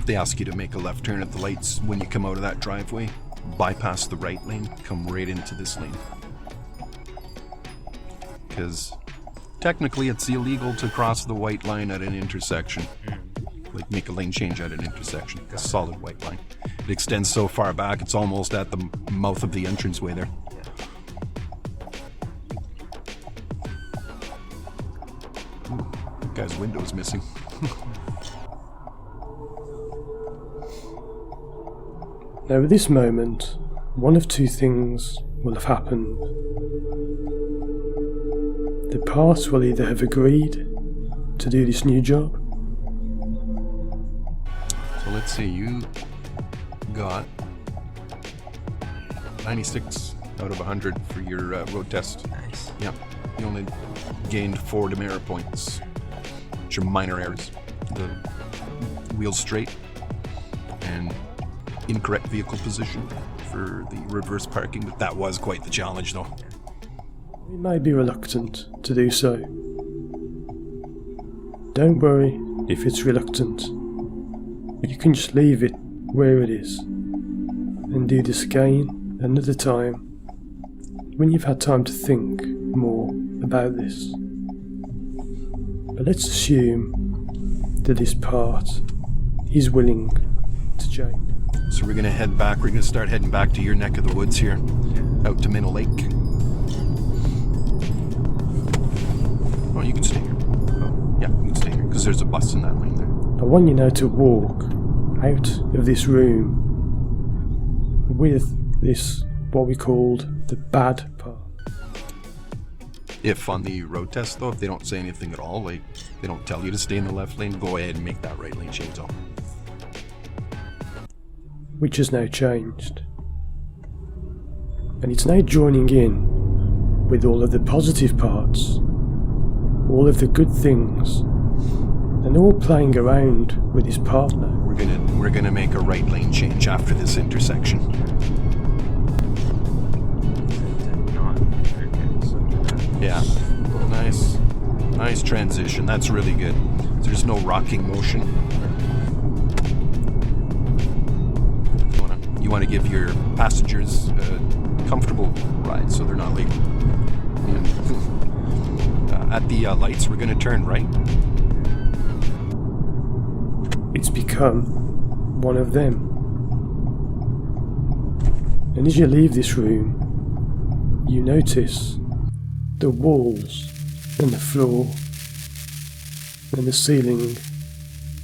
They ask you to make a left turn at the lights when you come out of that driveway, bypass the right lane, come right into this lane. Because technically it's illegal to cross the white line at an intersection. Like make a lane change at an intersection, a solid white line. It extends so far back, it's almost at the mouth of the entranceway there. Ooh, that guy's window's missing. Now at this moment, one of two things will have happened. The parts will either have agreed to do this new job. So let's see, you got 96 out of 100 for your road test. Nice. Yeah, you only gained 4 demerit points, which are minor errors. The wheels straight and incorrect vehicle position for the reverse parking, but that was quite the challenge though. We may be reluctant to do so. Don't worry if it's reluctant. You can just leave it where it is and do this again another time when you've had time to think more about this. But let's assume that this part is willing to change. So we're gonna head back, we're gonna start heading back to your neck of the woods here, out to Minnow Lake. Oh, you can stay here. Oh, yeah, you can stay here, because there's a bus in that lane there. I want you now to walk out of this room with this, what we called the bad part. If on the road test though, if they don't say anything at all, like they don't tell you to stay in the left lane, go ahead and make that right lane change though. Which has now changed. And it's now joining in with all of the positive parts, all of the good things, and all playing around with his partner. We're gonna make a right lane change after this intersection. Yeah, nice transition. That's really good. There's no rocking motion. You want to give your passengers a comfortable ride, so they're not like at the lights. We're gonna turn right. It's become one of them. And as you leave this room, you notice the walls and the floor and the ceiling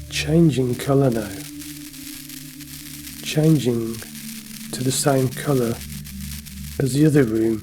changing colour now. Changing to the same colour as the other room